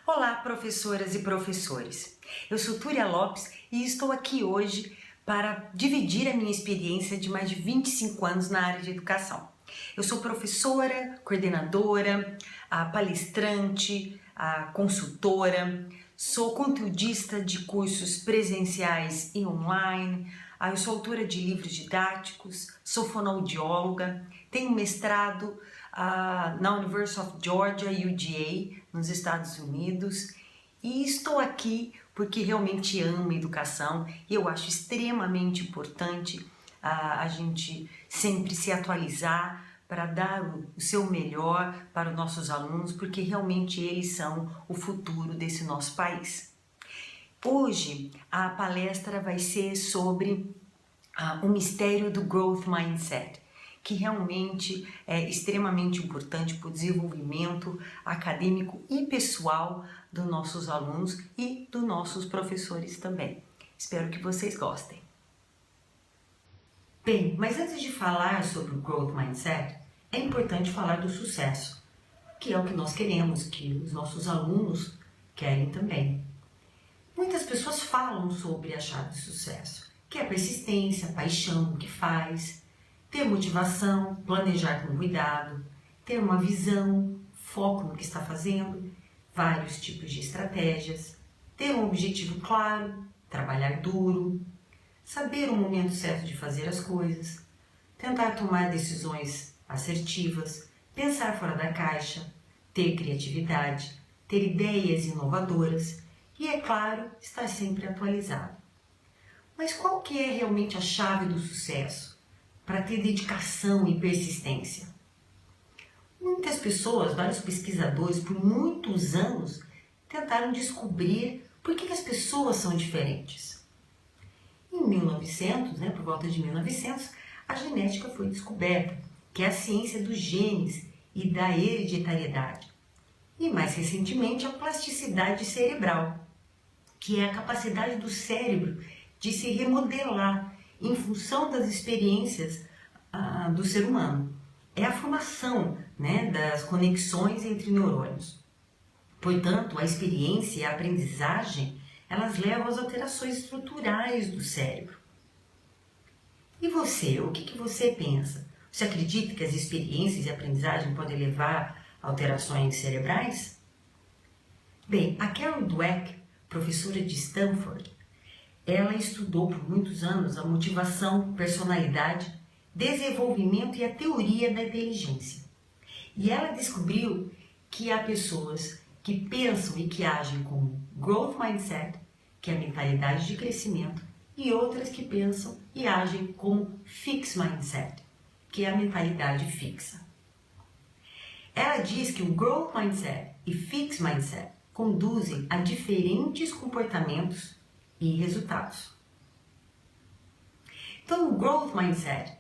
Olá, professoras e professores. Eu sou Túria Lopes e estou aqui hoje para dividir a minha experiência de mais de 25 anos na área de educação. Eu sou professora, coordenadora, palestrante, consultora, sou conteudista de cursos presenciais e online, eu sou autora de livros didáticos, sou fonoaudióloga, tenho mestrado na University of Georgia, UGA, nos Estados Unidos, e estou aqui porque realmente amo educação e eu acho extremamente importante a gente sempre se atualizar para dar o seu melhor para os nossos alunos, porque realmente eles são o futuro desse nosso país. Hoje a palestra vai ser sobre o mistério do Growth Mindset, que realmente é extremamente importante para o desenvolvimento acadêmico e pessoal dos nossos alunos e dos nossos professores também. Espero que vocês gostem. Bem, mas antes de falar sobre o Growth Mindset, é importante falar do sucesso, que é o que nós queremos, que os nossos alunos querem também. Muitas pessoas falam sobre a chave de sucesso, que é a persistência, a paixão no que faz, ter motivação, planejar com cuidado, ter uma visão, foco no que está fazendo, vários tipos de estratégias, ter um objetivo claro, trabalhar duro, saber o momento certo de fazer as coisas, tentar tomar decisões assertivas, pensar fora da caixa, ter criatividade, ter ideias inovadoras e, é claro, estar sempre atualizado. Mas qual que é realmente a chave do sucesso para ter dedicação e persistência? Muitas pessoas, vários pesquisadores, por muitos anos, tentaram descobrir por que as pessoas são diferentes. Em 1900, por volta de 1900, a genética foi descoberta, que é a ciência dos genes e da hereditariedade. E mais recentemente, a plasticidade cerebral, que é a capacidade do cérebro de se remodelar em função das experiências do ser humano. É a formação das conexões entre neurônios. Portanto, a experiência e a aprendizagem, elas levam às alterações estruturais do cérebro. E você, o que você pensa? Você acredita que as experiências e a aprendizagem podem levar a alterações cerebrais? Bem, a Carol Dweck, professora de Stanford, ela estudou por muitos anos a motivação, personalidade, desenvolvimento e a teoria da inteligência. E ela descobriu que há pessoas que pensam e que agem como Growth Mindset, que é a mentalidade de crescimento, e outras que pensam e agem como Fixed Mindset, que é a mentalidade fixa. Ela diz que o Growth Mindset e Fixed Mindset conduzem a diferentes comportamentos e resultados. Então, o Growth Mindset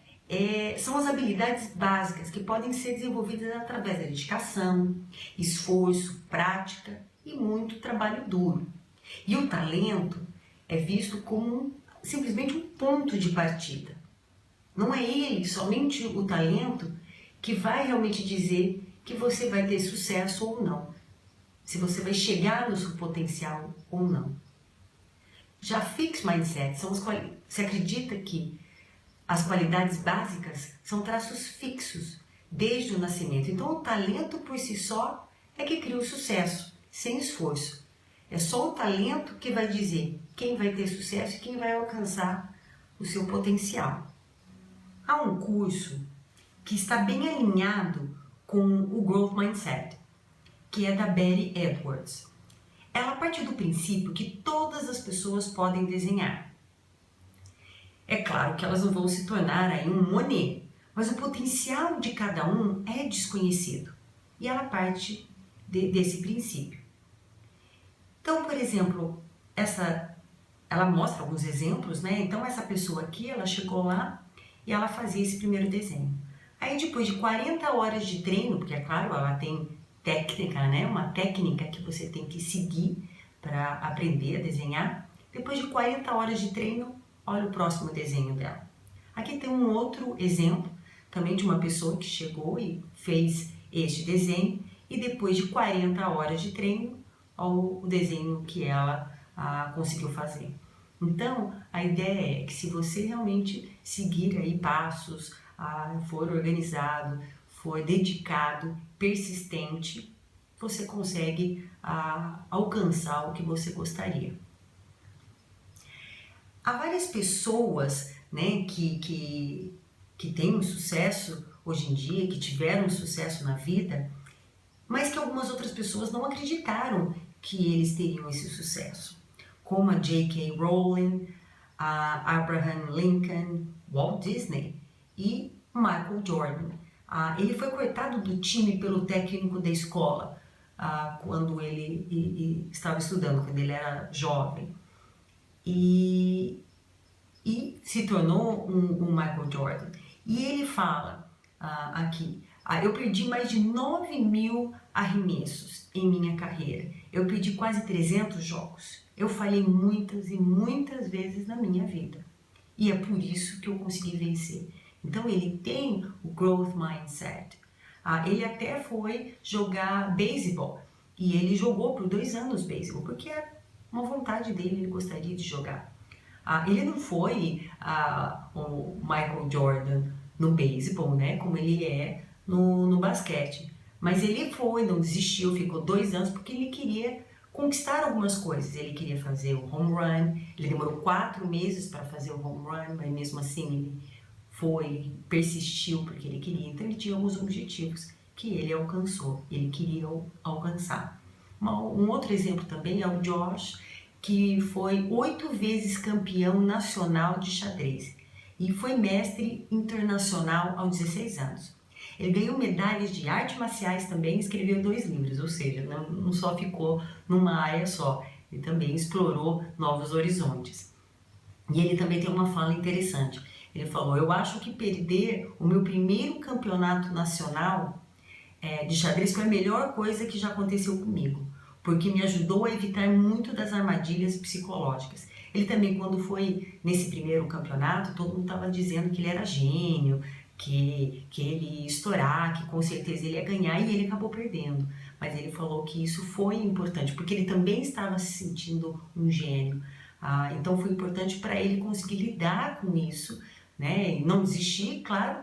são as habilidades básicas que podem ser desenvolvidas através da dedicação, esforço, prática e muito trabalho duro. E o talento é visto como simplesmente um ponto de partida. Não é ele, somente o talento, que vai realmente dizer que você vai ter sucesso ou não, se você vai chegar no seu potencial ou não. Já Fixed Mindset se acredita que as qualidades básicas são traços fixos desde o nascimento. Então, o talento por si só é que cria o sucesso, sem esforço. É só o talento que vai dizer quem vai ter sucesso e quem vai alcançar o seu potencial. Há um curso que está bem alinhado com o Growth Mindset, que é da Betty Edwards. Ela parte do princípio que todas as pessoas podem desenhar. É claro que elas não vão se tornar aí um Monet, mas o potencial de cada um é desconhecido. E ela parte desse princípio. Então, por exemplo, ela mostra alguns exemplos, Então, essa pessoa aqui, ela chegou lá e ela fazia esse primeiro desenho. Aí, depois de 40 horas de treino, porque é claro, ela tem técnica, uma técnica que você tem que seguir para aprender a desenhar. Depois de 40 horas de treino, olha o próximo desenho dela. Aqui tem um outro exemplo, também de uma pessoa que chegou e fez este desenho, e depois de 40 horas de treino, ao desenho que ela conseguiu fazer. Então, a ideia é que se você realmente seguir aí passos, for organizado, for dedicado, persistente, você consegue alcançar o que você gostaria. Há várias pessoas, né, que têm um sucesso hoje em dia, que tiveram sucesso na vida, mas que algumas outras pessoas não acreditaram que eles teriam esse sucesso, como a J.K. Rowling, a Abraham Lincoln, Walt Disney e Michael Jordan. Ele foi cortado do time pelo técnico da escola quando ele estava estudando, quando ele era jovem. E se tornou um Michael Jordan. E ele fala aqui, eu perdi mais de 9.000 arremessos em minha carreira. Eu perdi quase 300 jogos. Eu falhei muitas e muitas vezes na minha vida. E é por isso que eu consegui vencer. Então ele tem o growth mindset. Ele até foi jogar beisebol. E ele jogou por 2 anos beisebol, porque é uma vontade dele, ele gostaria de jogar. Ele não foi o Michael Jordan no beisebol, né, como ele é no basquete. Mas ele foi, não desistiu, ficou 2 anos porque ele queria conquistar algumas coisas. Ele queria fazer o home run, ele demorou 4 meses para fazer o home run, mas mesmo assim ele foi, persistiu porque ele queria. Então ele tinha alguns objetivos que ele alcançou, ele queria alcançar. Um outro exemplo também é o Josh, que foi 8 vezes campeão nacional de xadrez e foi mestre internacional aos 16 anos. Ele ganhou medalhas de artes marciais também e escreveu 2 livros, ou seja, não só ficou numa área só, ele também explorou novos horizontes. E ele também tem uma fala interessante. Ele falou: eu acho que perder o meu primeiro campeonato nacional de xadrez foi a melhor coisa que já aconteceu comigo, porque me ajudou a evitar muito das armadilhas psicológicas. Ele também, quando foi nesse primeiro campeonato, todo mundo estava dizendo que ele era gênio, que ele ia estourar, que com certeza ele ia ganhar, e ele acabou perdendo. Mas ele falou que isso foi importante, porque ele também estava se sentindo um gênio. Então foi importante para ele conseguir lidar com isso, né? Não desistir, claro,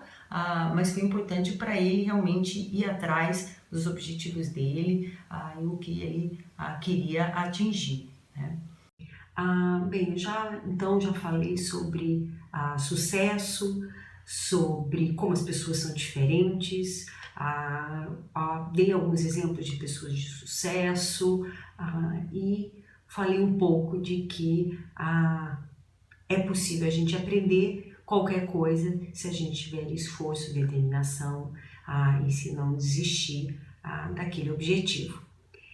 mas foi importante para ele realmente ir atrás dos objetivos dele e o que ele queria atingir, né? Bem, então já falei sobre sucesso, sobre como as pessoas são diferentes, dei alguns exemplos de pessoas de sucesso e falei um pouco de que é possível a gente aprender qualquer coisa se a gente tiver esforço, determinação e se não desistir daquele objetivo.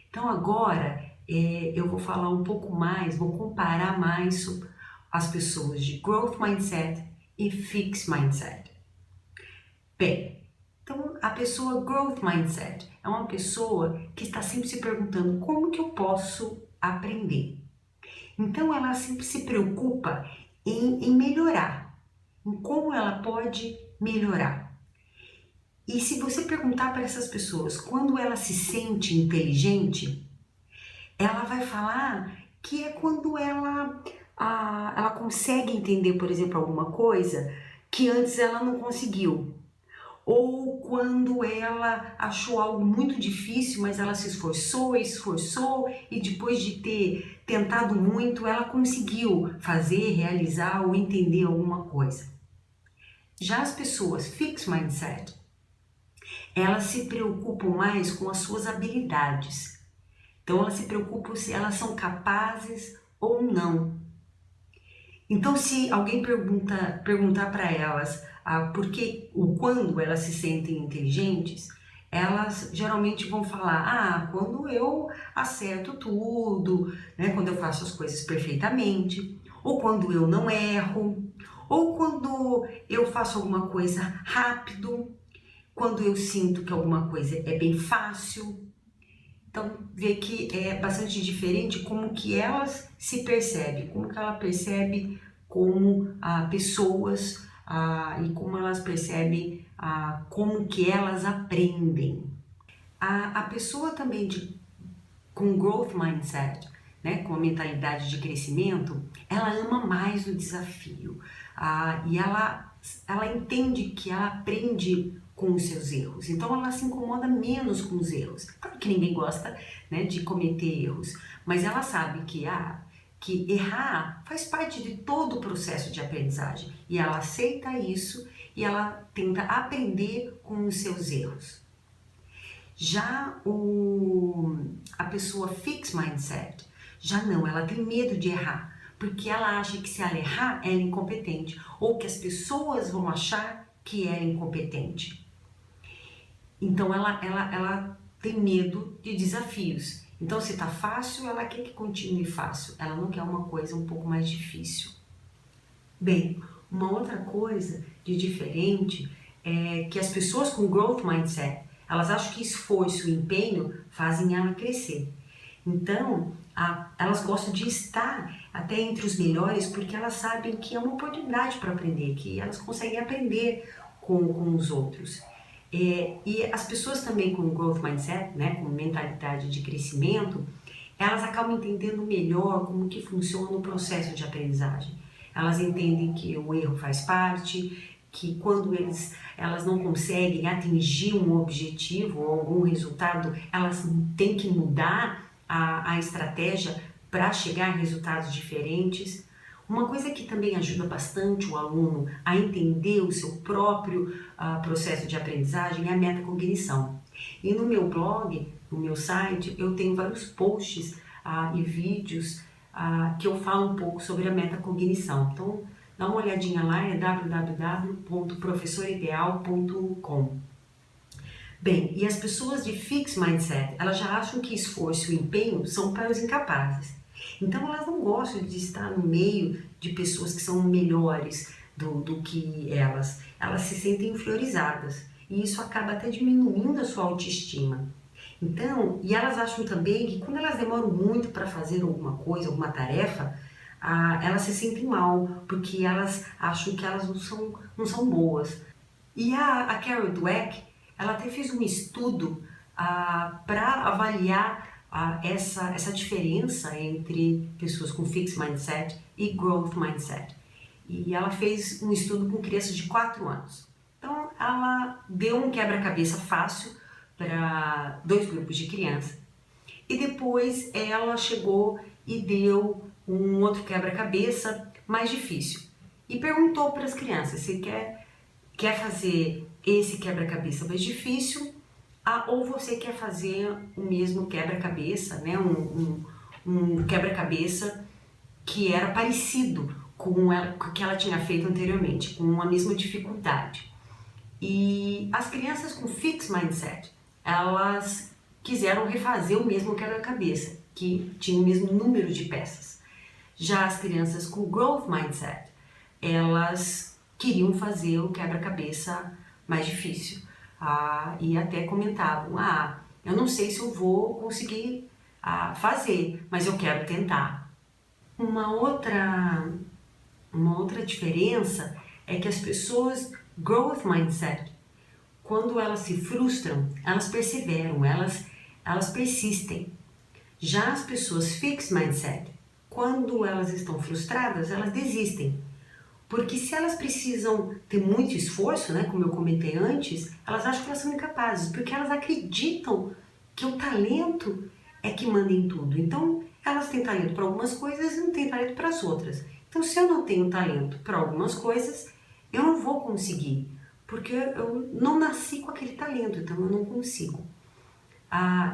Então agora eu vou falar um pouco mais, vou comparar mais sobre as pessoas de Growth Mindset e Fixed Mindset. Bem, então a pessoa Growth Mindset é uma pessoa que está sempre se perguntando como que eu posso aprender. Então ela sempre se preocupa em melhorar, em como ela pode melhorar. E se você perguntar para essas pessoas quando ela se sente inteligente, ela vai falar que é quando ela consegue entender, por exemplo, alguma coisa que antes ela não conseguiu. Ou quando ela achou algo muito difícil, mas ela se esforçou e depois de ter tentado muito, ela conseguiu fazer, realizar ou entender alguma coisa. Já as pessoas Fixed Mindset, elas se preocupam mais com as suas habilidades. Então elas se preocupam se elas são capazes ou não. Então se alguém perguntar para elas quando elas se sentem inteligentes, elas geralmente vão falar, quando eu acerto tudo, né, quando eu faço as coisas perfeitamente, ou quando eu não erro, ou quando eu faço alguma coisa rápido, quando eu sinto que alguma coisa é bem fácil. Então, vê que é bastante diferente como que elas se percebem, como que ela percebe como pessoas e como elas percebem como que elas aprendem. A pessoa também com growth mindset, né, com a mentalidade de crescimento, ela ama mais o desafio. E ela entende que ela aprende com os seus erros. Então ela se incomoda menos com os erros. Claro que ninguém gosta, né, de cometer erros, mas ela sabe que errar faz parte de todo o processo de aprendizagem. E ela aceita isso e ela tenta aprender com os seus erros. Já a pessoa fixed mindset, já não, ela tem medo de errar, porque ela acha que se ela errar, ela é incompetente, ou que as pessoas vão achar que ela é incompetente. Então ela tem medo de desafios. Então se tá fácil, ela quer que continue fácil, ela não quer uma coisa um pouco mais difícil. Bem, uma outra coisa de diferente é que as pessoas com growth mindset, elas acham que esforço e empenho fazem ela crescer. Então, elas gostam de estar até entre os melhores porque elas sabem que é uma oportunidade para aprender, que elas conseguem aprender com os outros. E as pessoas também com growth mindset, né, com mentalidade de crescimento, elas acabam entendendo melhor como que funciona o processo de aprendizagem. Elas entendem que o erro faz parte, que quando elas não conseguem atingir um objetivo ou algum resultado, elas têm que mudar a estratégia para chegar a resultados diferentes. Uma coisa que também ajuda bastante o aluno a entender o seu próprio processo de aprendizagem é a metacognição. E no meu blog, no meu site, eu tenho vários posts e vídeos que eu falo um pouco sobre a metacognição. Então, dá uma olhadinha lá, é www.professorideal.com. Bem, e as pessoas de fixed mindset, elas já acham que esforço e empenho são para os incapazes. Então elas não gostam de estar no meio de pessoas que são melhores do que elas. Elas se sentem inferiorizadas e isso acaba até diminuindo a sua autoestima. Então, e elas acham também que quando elas demoram muito para fazer alguma coisa, alguma tarefa, elas se sentem mal, porque elas acham que elas não são boas. E a Carol Dweck, ela até fez um estudo para avaliar essa diferença entre pessoas com fixed mindset e growth mindset. E ela fez um estudo com crianças de 4 anos. Então, ela deu um quebra-cabeça fácil para 2 grupos de crianças. E depois ela chegou e deu um outro quebra-cabeça mais difícil. E perguntou para as crianças se quer fazer esse quebra-cabeça mais difícil ou você quer fazer o mesmo quebra-cabeça, né? um quebra-cabeça que era parecido com o que ela tinha feito anteriormente, com a mesma dificuldade. E as crianças com fixed mindset, elas quiseram refazer o mesmo quebra-cabeça, que tinha o mesmo número de peças. Já as crianças com growth mindset, elas queriam fazer o quebra-cabeça mais difícil. E até comentavam, eu não sei se eu vou conseguir fazer, mas eu quero tentar. Uma outra diferença é que as pessoas growth mindset, quando elas se frustram, elas perseveram, elas persistem. Já as pessoas fixed mindset, quando elas estão frustradas, elas desistem. Porque se elas precisam ter muito esforço, né, como eu comentei antes, elas acham que elas são incapazes, porque elas acreditam que o talento é que manda em tudo. Então, elas têm talento para algumas coisas e não têm talento para as outras. Então, se eu não tenho talento para algumas coisas, eu não vou conseguir, porque eu não nasci com aquele talento, então eu não consigo.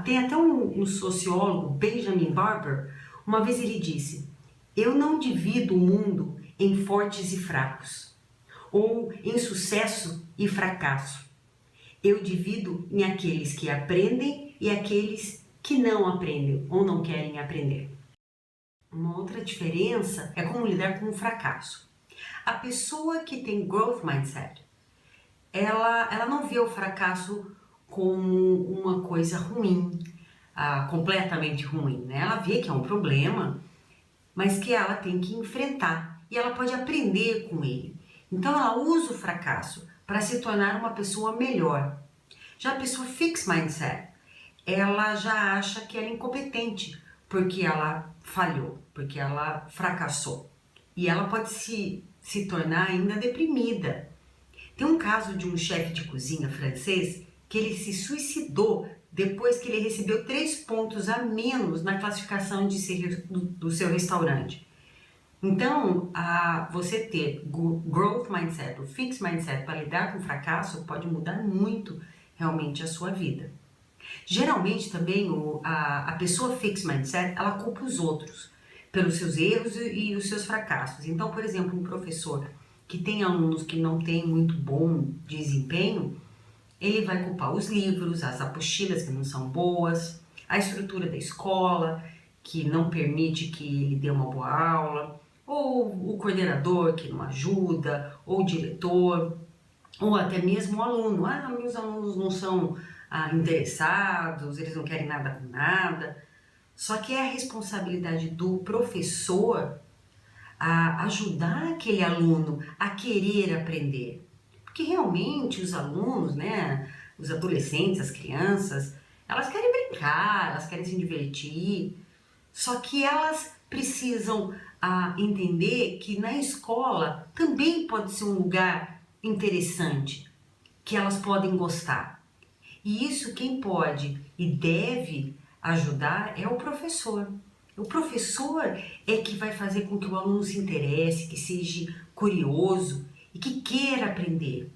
Tem até um sociólogo, Benjamin Barber, uma vez ele disse, eu não divido o mundo em fortes e fracos, ou em sucesso e fracasso. Eu divido em aqueles que aprendem e aqueles que não aprendem ou não querem aprender. Uma outra diferença é como lidar com o fracasso. A pessoa que tem growth mindset, ela não vê o fracasso como uma coisa ruim, completamente ruim, né? Ela vê que é um problema, mas que ela tem que enfrentar e ela pode aprender com ele. Então ela usa o fracasso para se tornar uma pessoa melhor. Já a pessoa fixed mindset, ela já acha que ela é incompetente, porque ela falhou, porque ela fracassou. E ela pode se tornar ainda deprimida. Tem um caso de um chefe de cozinha francês que ele se suicidou depois que ele recebeu 3 pontos a menos na classificação do seu restaurante. Então, você ter growth mindset, o fixed mindset para lidar com o fracasso pode mudar muito realmente a sua vida. Geralmente também a pessoa fixed mindset, ela culpa os outros pelos seus erros e os seus fracassos. Então, por exemplo, um professor que tem alunos que não têm muito bom desempenho, ele vai culpar os livros, as apostilas que não são boas, a estrutura da escola que não permite que ele dê uma boa aula, ou o coordenador que não ajuda, ou o diretor, ou até mesmo o aluno. Meus alunos não são interessados, eles não querem nada com nada. Só que é a responsabilidade do professor a ajudar aquele aluno a querer aprender. Porque realmente os alunos, né, os adolescentes, as crianças, elas querem brincar, elas querem se divertir. Só que elas precisam entender que na escola também pode ser um lugar interessante, que elas podem gostar. E isso quem pode e deve ajudar é o professor. O professor é que vai fazer com que o aluno se interesse, que seja curioso e que queira aprender.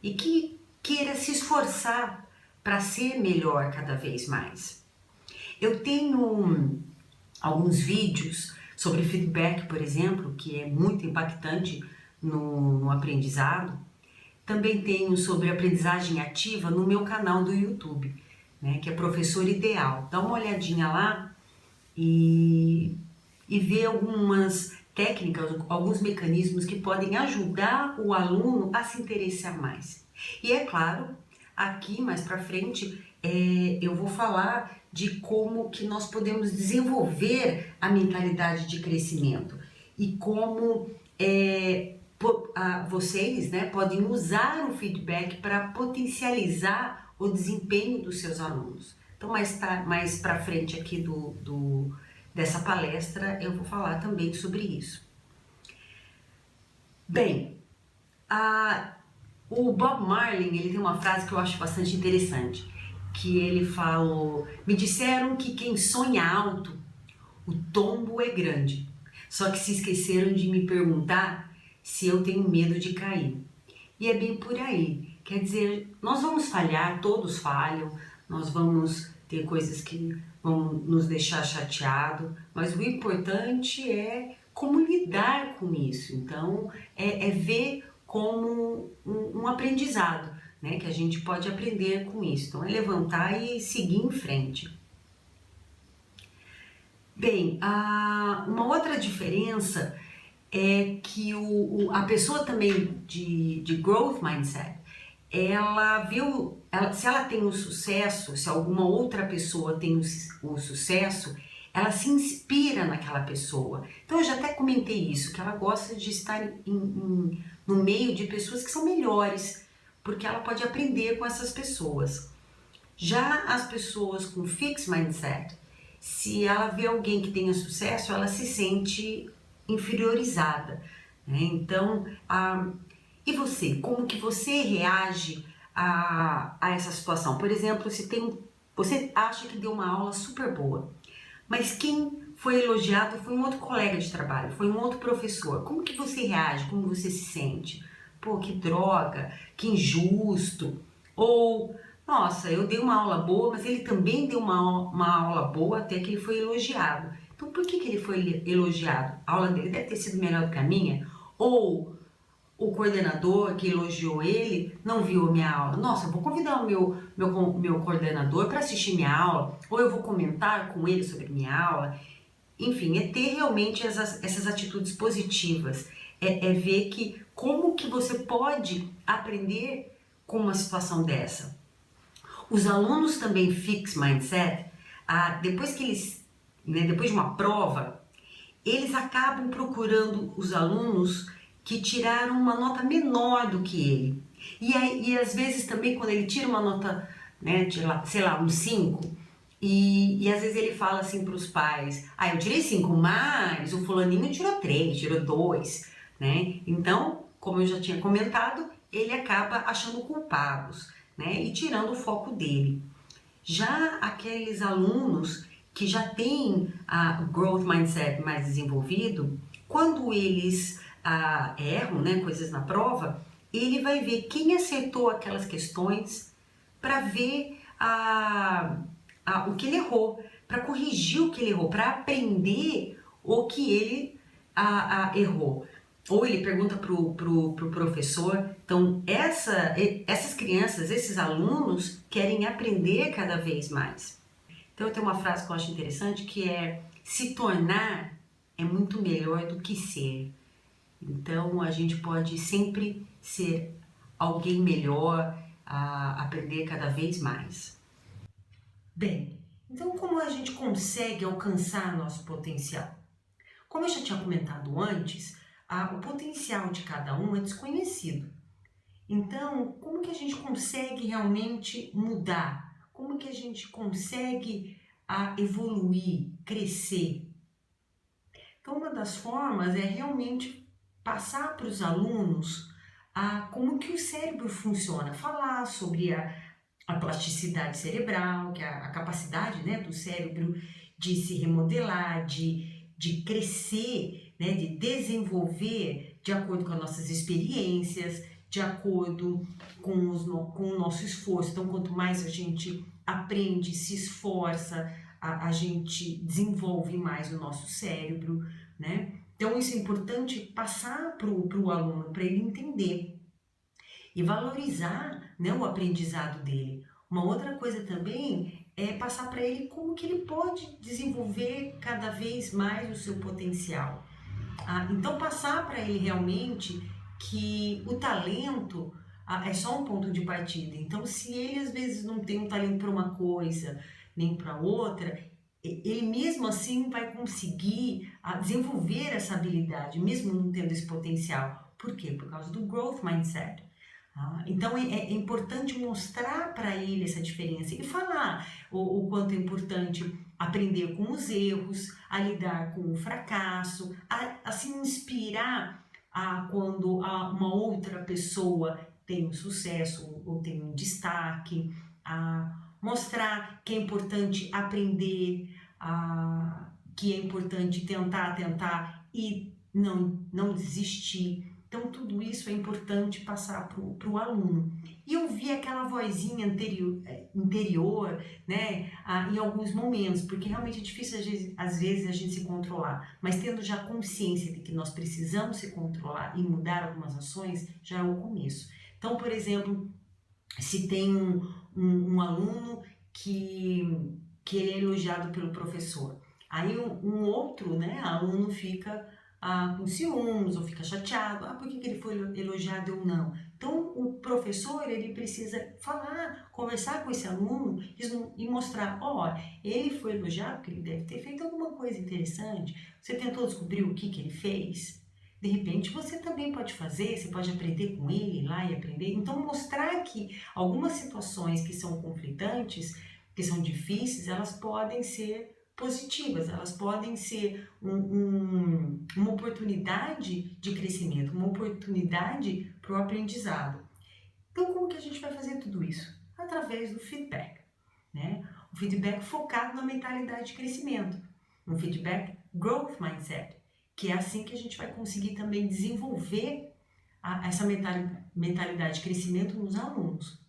E que queira se esforçar para ser melhor cada vez mais. Eu tenho alguns vídeos sobre feedback, por exemplo, que é muito impactante no aprendizado. Também tenho sobre aprendizagem ativa no meu canal do YouTube, né, que é Professor Ideal. Dá uma olhadinha lá e ver algumas técnicas, alguns mecanismos que podem ajudar o aluno a se interessar mais. E é claro, aqui mais para frente eu vou falar de como que nós podemos desenvolver a mentalidade de crescimento e como vocês, né, podem usar o feedback para potencializar o desempenho dos seus alunos. Então, mais para frente aqui dessa palestra, eu vou falar também sobre isso. Bem, o Bob Marley, ele tem uma frase que eu acho bastante interessante, que ele falou: me disseram que quem sonha alto, o tombo é grande, só que se esqueceram de me perguntar se eu tenho medo de cair. E é bem por aí, quer dizer, nós vamos falhar, todos falham, nós vamos ter coisas que vão nos deixar chateado, mas o importante é como lidar com isso. Então, é ver como um aprendizado, né, que a gente pode aprender com isso. Então, é levantar e seguir em frente. Bem, uma outra diferença é que a pessoa também de growth mindset, se ela tem o sucesso, se alguma outra pessoa tem o sucesso, ela se inspira naquela pessoa. Então eu já até comentei isso, que ela gosta de estar no meio de pessoas que são melhores, porque ela pode aprender com essas pessoas. Já as pessoas com fixed mindset, se ela vê alguém que tenha sucesso, ela se sente inferiorizada, né? Então, e você? Como que você reage a essa situação? Por exemplo, você acha que deu uma aula super boa, mas quem foi elogiado foi um outro colega de trabalho, foi um outro professor. Como que você reage? Como você se sente? Pô, que droga, que injusto. Ou, nossa, eu dei uma aula boa, mas ele também deu uma aula boa até que ele foi elogiado. Então, por que ele foi elogiado? A aula dele deve ter sido melhor do que a minha? Ou o coordenador que elogiou ele não viu a minha aula? Nossa, eu vou convidar o meu coordenador para assistir minha aula, ou eu vou comentar com ele sobre minha aula. Enfim, é ter realmente essas atitudes positivas. É ver como que você pode aprender com uma situação dessa. Os alunos também fixed mindset, depois de uma prova, eles acabam procurando os alunos que tiraram uma nota menor do que ele. E às vezes também quando ele tira uma nota, né, sei lá, um 5, E às vezes ele fala assim para os pais, eu tirei 5, mas o fulaninho tirou 3, tirou 2, né? Então, como eu já tinha comentado, ele acaba achando culpados, né? E tirando o foco dele. Já aqueles alunos que já têm o growth mindset mais desenvolvido, quando eles erram, né, coisas na prova, ele vai ver quem acertou aquelas questões para ver o que ele errou, para corrigir o que ele errou, para aprender o que ele errou. Ou ele pergunta pro professor. Então, essas crianças, esses alunos querem aprender cada vez mais. Então, eu tenho uma frase que eu acho interessante, que é: se tornar é muito melhor do que ser. Então, a gente pode sempre ser alguém melhor, aprender cada vez mais. Bem, então como a gente consegue alcançar nosso potencial? Como eu já tinha comentado antes, o potencial de cada um é desconhecido. Então, como que a gente consegue realmente mudar? Como que a gente consegue evoluir, crescer? Então, uma das formas é realmente passar para os alunos como que o cérebro funciona, falar sobre a plasticidade cerebral, que é a capacidade, né, do cérebro de se remodelar, de crescer, né, de desenvolver de acordo com as nossas experiências, de acordo com o nosso esforço. Então, quanto mais a gente aprende, se esforça, a gente desenvolve mais o nosso cérebro, né? Então, isso é importante passar para o aluno, para ele entender e valorizar, né, o aprendizado dele. Uma outra coisa também é passar para ele como que ele pode desenvolver cada vez mais o seu potencial. Então, passar para ele realmente que o talento é só um ponto de partida. Então, se ele às vezes não tem um talento para uma coisa nem para outra, ele mesmo assim vai conseguir desenvolver essa habilidade, mesmo não tendo esse potencial. Por quê? Por causa do growth mindset. Então é importante mostrar para ele essa diferença e falar o quanto é importante aprender com os erros, a lidar com o fracasso, a se inspirar quando uma outra pessoa tem um sucesso ou tem um destaque, mostrar que é importante aprender, que é importante tentar e não desistir. Então, tudo isso é importante passar para o aluno. E ouvir aquela vozinha interior, né, em alguns momentos, porque realmente é difícil, às vezes, a gente se controlar. Mas tendo já consciência de que nós precisamos se controlar e mudar algumas ações, já é o começo. Então, por exemplo, se tem um aluno que ele é elogiado pelo professor, aí um outro, né, aluno fica com ciúmes ou fica chateado, por que ele foi elogiado ou não? Então o professor ele precisa falar, conversar com esse aluno e mostrar, ele foi elogiado porque ele deve ter feito alguma coisa interessante, você tentou descobrir o que ele fez? De repente você também pode fazer, você pode aprender com ele, ir lá e aprender. Então mostrar que algumas situações que são conflitantes, que são difíceis, elas podem ser positivas, elas podem ser uma oportunidade de crescimento, uma oportunidade para o aprendizado. Então, como que a gente vai fazer tudo isso? Através do feedback, né? O feedback focado na mentalidade de crescimento, um feedback growth mindset, que é assim que a gente vai conseguir também desenvolver essa mentalidade de crescimento nos alunos.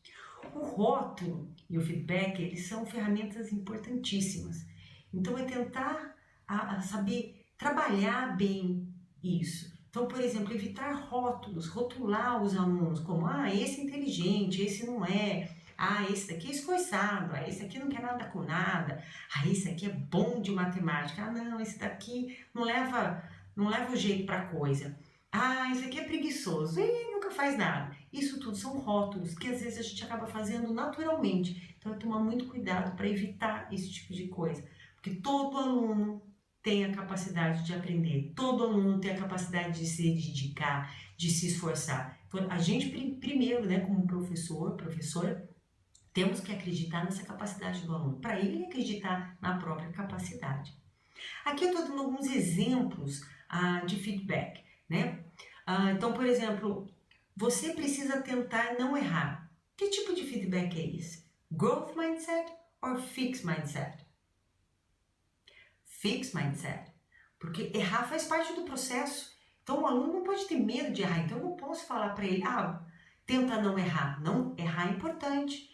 O rótulo e o feedback, eles são ferramentas importantíssimas. Então, é tentar saber trabalhar bem isso. Então, por exemplo, evitar rótulos, rotular os alunos como, esse é inteligente, esse não é, esse daqui é esforçado, esse aqui não quer nada com nada, esse aqui é bom de matemática, não, esse daqui não leva o jeito para a coisa, esse aqui é preguiçoso, nunca faz nada. Isso tudo são rótulos que às vezes a gente acaba fazendo naturalmente. Então, é tomar muito cuidado para evitar esse tipo de coisa. Porque todo aluno tem a capacidade de aprender, todo aluno tem a capacidade de se dedicar, de se esforçar. Então, a gente primeiro, né, como professora, Temos que acreditar nessa capacidade do aluno, para ele acreditar na própria capacidade. Aqui eu estou dando alguns exemplos de feedback, né? Então, por exemplo, você precisa tentar não errar. Que tipo de feedback é esse? Growth mindset ou fixed mindset? Fixed mindset, porque errar faz parte do processo. Então o aluno não pode ter medo de errar. Então eu não posso falar para ele, tenta não errar. Não, errar é importante,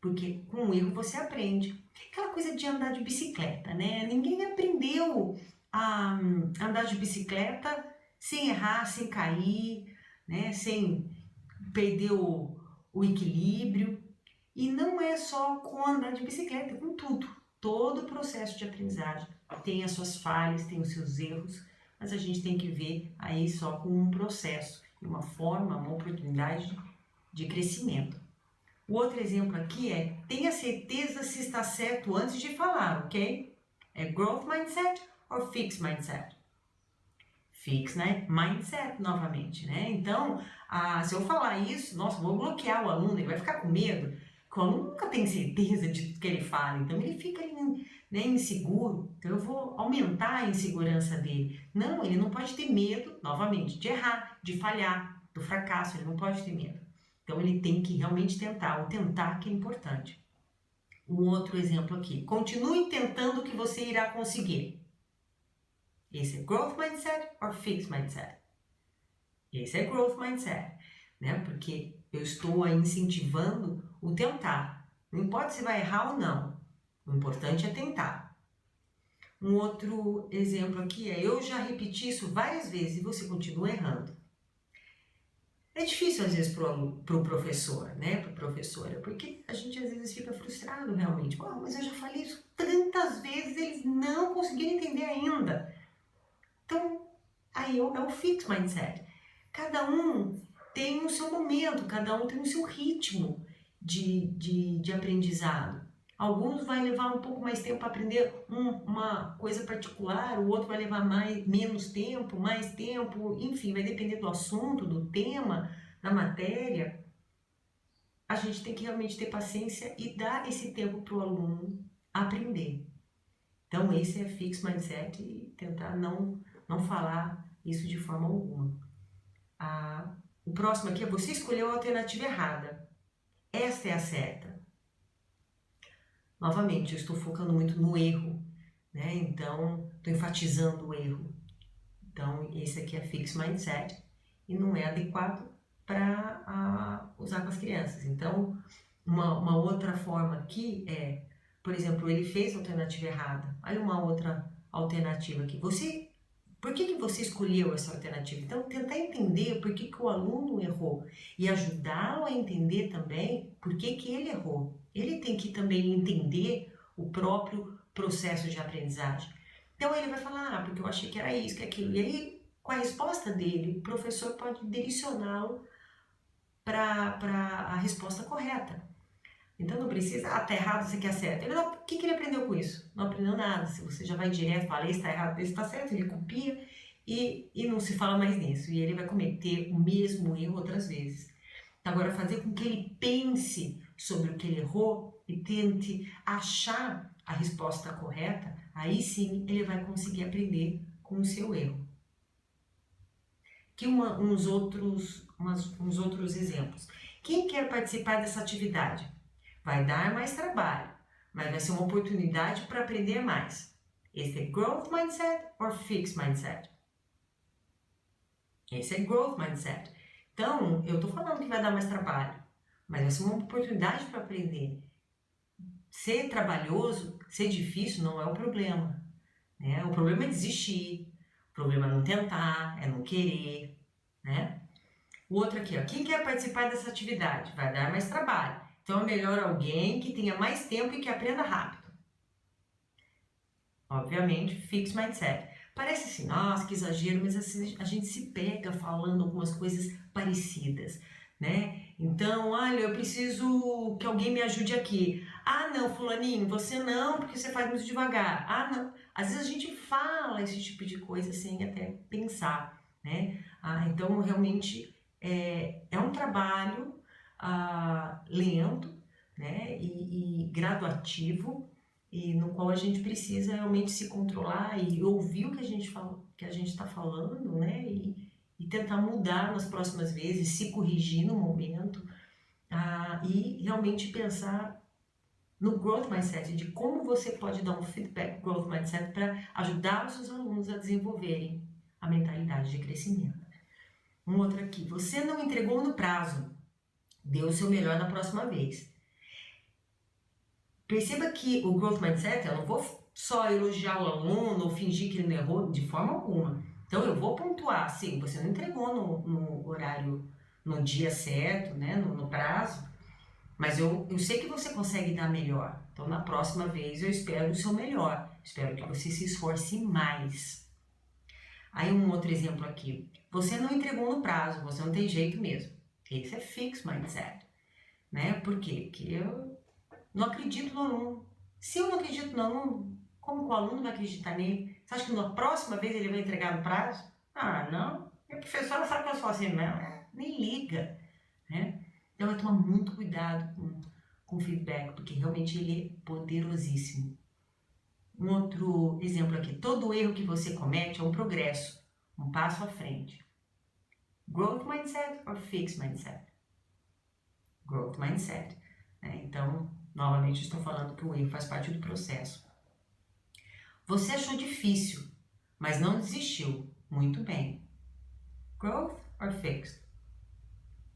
porque com o erro você aprende. Aquela coisa de andar de bicicleta, né? Ninguém aprendeu a andar de bicicleta sem errar, sem cair, né? Sem perder o equilíbrio. E não é só com andar de bicicleta, é com tudo. Todo o processo de aprendizagem tem as suas falhas, tem os seus erros, mas a gente tem que ver aí só como um processo, uma forma, uma oportunidade de crescimento. O outro exemplo aqui é, tenha certeza se está certo antes de falar, ok? É growth mindset ou fixed mindset? Fixed, né? Mindset novamente, né? Então, se eu falar isso, nossa, vou bloquear o aluno, ele vai ficar com medo, porque o aluno nunca tem certeza de tudo que ele fala, então ele fica inseguro, então eu vou aumentar a insegurança dele. Não, ele não pode ter medo, novamente, de errar, de falhar, do fracasso, ele não pode ter medo. Então ele tem que realmente tentar, o tentar que é importante. Um outro exemplo aqui, continue tentando que você irá conseguir. Esse é growth mindset ou fixed mindset? Esse é growth mindset, né? Porque eu estou aí incentivando o tentar. Não importa se vai errar ou não, o importante é tentar. Um outro exemplo aqui é, eu já repeti isso várias vezes e você continua errando. É difícil às vezes para o professor, né? Para a professora, porque a gente às vezes fica frustrado realmente. Mas eu já falei isso tantas vezes, eles não conseguiram entender ainda. Então, aí é o fixed mindset. Cada um tem o seu momento, cada um tem o seu ritmo de aprendizado. Alguns vai levar um pouco mais tempo para aprender uma coisa particular, o outro vai levar menos tempo, mais tempo, enfim, vai depender do assunto, do tema, da matéria. A gente tem que realmente ter paciência e dar esse tempo para o aluno aprender. Então esse é fixed mindset e tentar não falar isso de forma alguma. O próximo aqui é você escolheu a alternativa errada. Esta é a certa. Novamente, eu estou focando muito no erro, né? Então, estou enfatizando o erro. Então, esse aqui é fixed mindset e não é adequado para usar com as crianças. Então, uma outra forma aqui é, por exemplo, ele fez a alternativa errada. Olha uma outra alternativa aqui. Por que você escolheu essa alternativa? Então, tentar entender por que o aluno errou e ajudá-lo a entender também por que ele errou. Ele tem que também entender o próprio processo de aprendizagem. Então, ele vai falar, porque eu achei que era isso, que aquilo. E aí, com a resposta dele, o professor pode direcioná-lo para a resposta correta. Então não precisa, tá errado, você quer certo. O que ele aprendeu com isso? Não aprendeu nada. Se você já vai direto, fala, esse tá errado, esse tá certo, ele copia e não se fala mais nisso. E ele vai cometer o mesmo erro outras vezes. Agora, fazer com que ele pense sobre o que ele errou e tente achar a resposta correta, aí sim ele vai conseguir aprender com o seu erro. Aqui uns outros exemplos. Quem quer participar dessa atividade? Vai dar mais trabalho, mas vai ser uma oportunidade para aprender mais. Esse é growth mindset ou fixed mindset? Esse é growth mindset. Então, eu estou falando que vai dar mais trabalho, mas vai ser uma oportunidade para aprender. Ser trabalhoso, ser difícil não é o problema, né? O problema é desistir, o problema é não tentar, é não querer, né? O outro aqui, ó, quem quer participar dessa atividade? Vai dar mais trabalho. Então é melhor alguém que tenha mais tempo e que aprenda rápido. Obviamente, fixed mindset. Parece assim, nossa, que exagero, mas assim, a gente se pega falando algumas coisas parecidas, né? Então, olha, eu preciso que alguém me ajude aqui. Ah, não, fulaninho, você não, porque você faz muito devagar. Ah, não. Às vezes a gente fala esse tipo de coisa sem até pensar, né? Então, realmente, é um trabalho lento, né, e graduativo, e no qual a gente precisa realmente se controlar e ouvir o que a gente fala, que a gente está falando, né, e tentar mudar nas próximas vezes, se corrigir no momento, e realmente pensar no Growth Mindset, de como você pode dar um feedback Growth Mindset para ajudar os seus alunos a desenvolverem a mentalidade de crescimento. Um outro aqui, você não entregou no prazo, dê o seu melhor na próxima vez. Perceba que o Growth Mindset, eu não vou só elogiar o aluno ou fingir que ele não errou de forma alguma. Então eu vou pontuar, sim, você não entregou no horário, no dia certo, né, no prazo, mas eu sei que você consegue dar melhor. Então na próxima vez eu espero o seu melhor, espero que você se esforce mais. Aí um outro exemplo aqui, você não entregou no prazo, você não tem jeito mesmo. Esse é Fixed Mindset, né? Por quê? Porque eu não acredito no aluno. Se eu não acredito no aluno, como que o aluno vai acreditar nele? Você acha que na próxima vez ele vai entregar no prazo? Ah, não. Minha professora sabe que eu sou assim mesmo. Nem liga, né? Então eu tomo muito cuidado com o feedback, porque realmente ele é poderosíssimo. Um outro exemplo aqui. Todo erro que você comete é um progresso, um passo à frente. Growth Mindset ou Fixed Mindset? Growth Mindset, né? Então, novamente estou falando que o erro faz parte do processo. Você achou difícil, mas não desistiu. Muito bem. Growth or Fixed?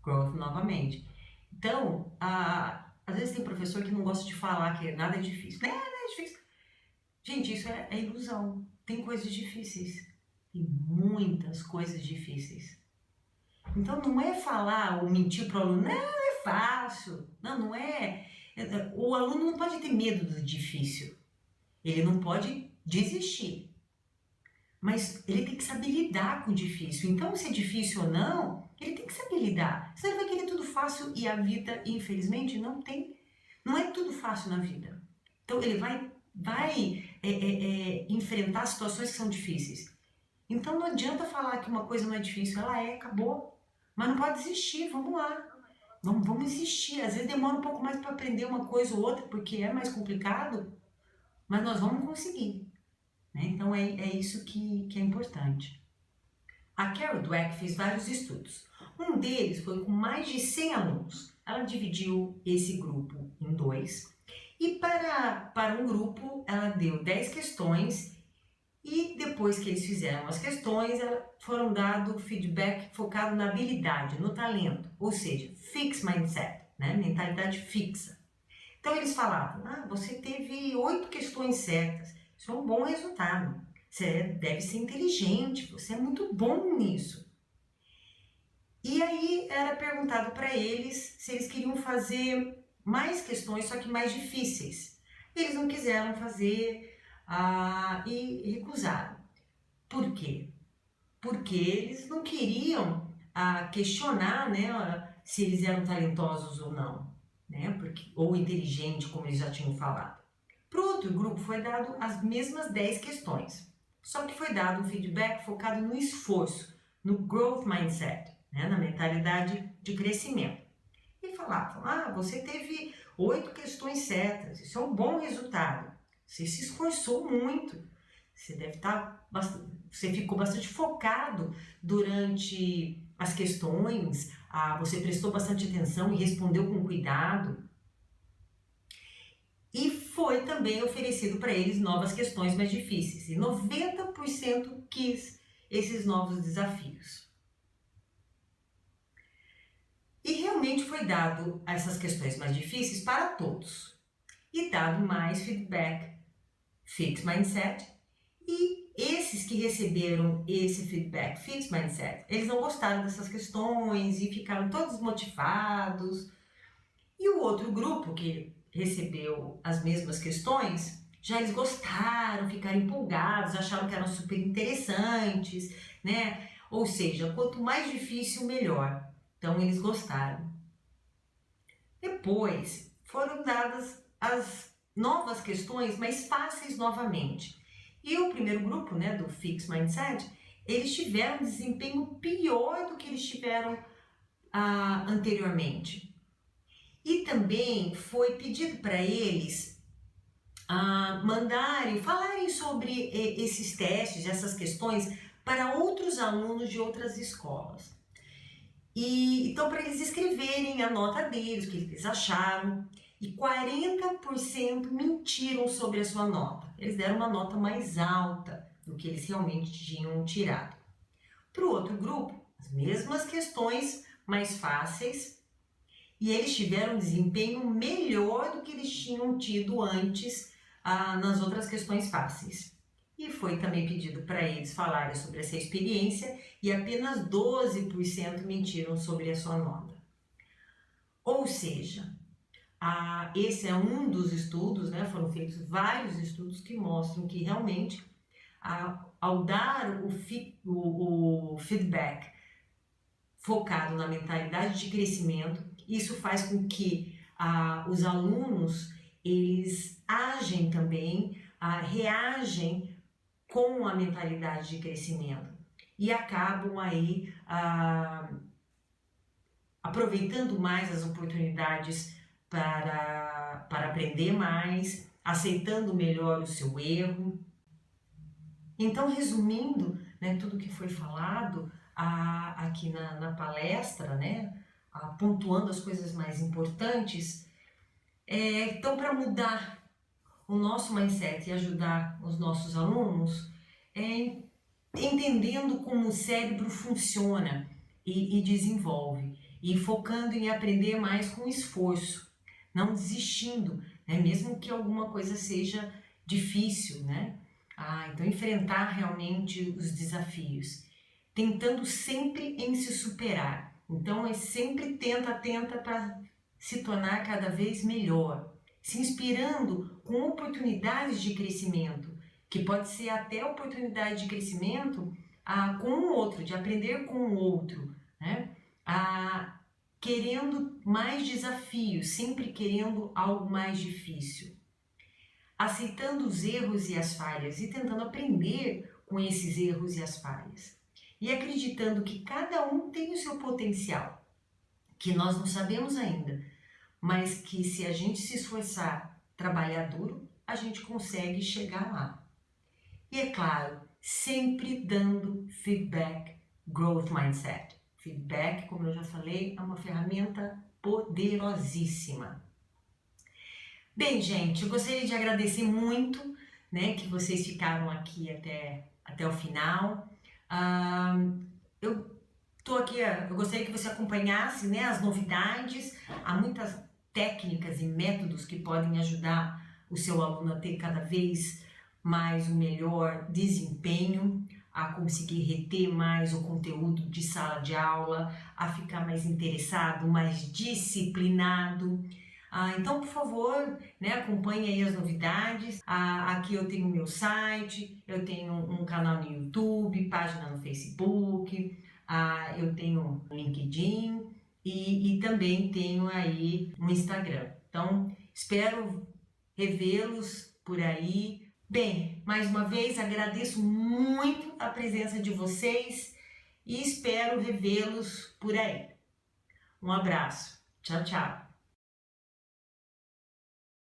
Growth novamente. Então, às vezes tem professor que não gosta de falar que nada é difícil. Não é difícil. Gente, isso é ilusão. Tem coisas difíceis. Tem muitas coisas difíceis. Então não é falar ou mentir para o aluno, não, é fácil. Não é. O aluno não pode ter medo do difícil. Ele não pode desistir. Mas ele tem que saber lidar com o difícil. Então, se é difícil ou não, ele tem que saber lidar. Senão ele vai querer tudo fácil e a vida, infelizmente, não tem. Não é tudo fácil na vida. Então ele vai enfrentar situações que são difíceis. Então não adianta falar que uma coisa não é difícil, ela acabou. Mas não pode desistir, vamos lá. Vamos insistir. Às vezes demora um pouco mais para aprender uma coisa ou outra, porque é mais complicado, mas nós vamos conseguir. Né? Então é isso que é importante. A Carol Dweck fez vários estudos. Um deles foi com mais de 100 alunos. Ela dividiu esse grupo em dois. E para um grupo, ela deu 10 questões e depois que eles fizeram as questões, foram dado feedback focado na habilidade, no talento, ou seja, fixed mindset, né? Mentalidade fixa. Então eles falavam, você teve 8 questões certas, isso é um bom resultado, você deve ser inteligente, você é muito bom nisso. E aí era perguntado para eles se eles queriam fazer mais questões, só que mais difíceis. Eles não quiseram fazer e recusaram. Por quê? Porque eles não queriam questionar, né, se eles eram talentosos ou não, né, ou inteligentes, como eles já tinham falado. Para o outro grupo foi dado as mesmas 10 questões, só que foi dado um feedback focado no esforço, no growth mindset, né, na mentalidade de crescimento. E falavam, você teve 8 questões certas, isso é um bom resultado, você se esforçou muito, você ficou bastante focado durante as questões, você prestou bastante atenção e respondeu com cuidado. E foi também oferecido para eles novas questões mais difíceis, e 90% quis esses novos desafios. E realmente foi dado essas questões mais difíceis para todos. E dado mais feedback, fixed mindset. E esses que receberam esse feedback, fixed mindset, eles não gostaram dessas questões e ficaram todos desmotivados. E o outro grupo que recebeu as mesmas questões, já eles gostaram, ficaram empolgados, acharam que eram super interessantes, né? Ou seja, quanto mais difícil, melhor. Então eles gostaram. Depois foram dadas as novas questões mais fáceis novamente. E o primeiro grupo, né, do Fixed Mindset, eles tiveram um desempenho pior do que eles tiveram anteriormente. E também foi pedido para eles falarem sobre esses testes, essas questões para outros alunos de outras escolas. E então, para eles escreverem a nota deles, o que eles acharam, e 40% mentiram sobre a sua nota. Eles deram uma nota mais alta do que eles realmente tinham tirado. Para o outro grupo, as mesmas questões mais fáceis, e eles tiveram um desempenho melhor do que eles tinham tido antes nas outras questões fáceis. E foi também pedido para eles falarem sobre essa experiência e apenas 12% mentiram sobre a sua nota. Ou seja, esse é um dos estudos, né? Foram feitos vários estudos que mostram que realmente ao dar o feedback focado na mentalidade de crescimento, isso faz com que os alunos eles agem também, reagem com a mentalidade de crescimento e acabam aí aproveitando mais as oportunidades para aprender mais, aceitando melhor o seu erro. Então, resumindo, né, tudo que foi falado aqui na palestra, né, pontuando as coisas mais importantes, então, para mudar o nosso mindset e ajudar os nossos alunos, entendendo como o cérebro funciona e desenvolve, e focando em aprender mais com esforço, não desistindo, né, mesmo que alguma coisa seja difícil, né? Então enfrentar realmente os desafios, tentando sempre em se superar. Então sempre tenta para se tornar cada vez melhor, se inspirando com oportunidades de crescimento, que pode ser até oportunidade de crescimento com o outro, de aprender com o outro, né? Querendo mais desafios, sempre querendo algo mais difícil. Aceitando os erros e as falhas e tentando aprender com esses erros e as falhas. E acreditando que cada um tem o seu potencial, que nós não sabemos ainda, mas que se a gente se esforçar, trabalhar duro, a gente consegue chegar lá. E é claro, sempre dando feedback, growth mindset. Feedback, como eu já falei, é uma ferramenta poderosíssima. Bem, gente, eu gostaria de agradecer muito, né, que vocês ficaram aqui até o final. Eu gostaria que você acompanhasse, né, as novidades. Há muitas técnicas e métodos que podem ajudar o seu aluno a ter cada vez mais um melhor desempenho, a conseguir reter mais o conteúdo de sala de aula, a ficar mais interessado, mais disciplinado. Então, por favor, né, acompanhe aí as novidades. Aqui eu tenho o meu site, eu tenho um canal no YouTube, página no Facebook, eu tenho um LinkedIn e também tenho aí um Instagram. Então, espero revê-los por aí. Bem, mais uma vez agradeço muito a presença de vocês e espero revê-los por aí. Um abraço. Tchau, tchau.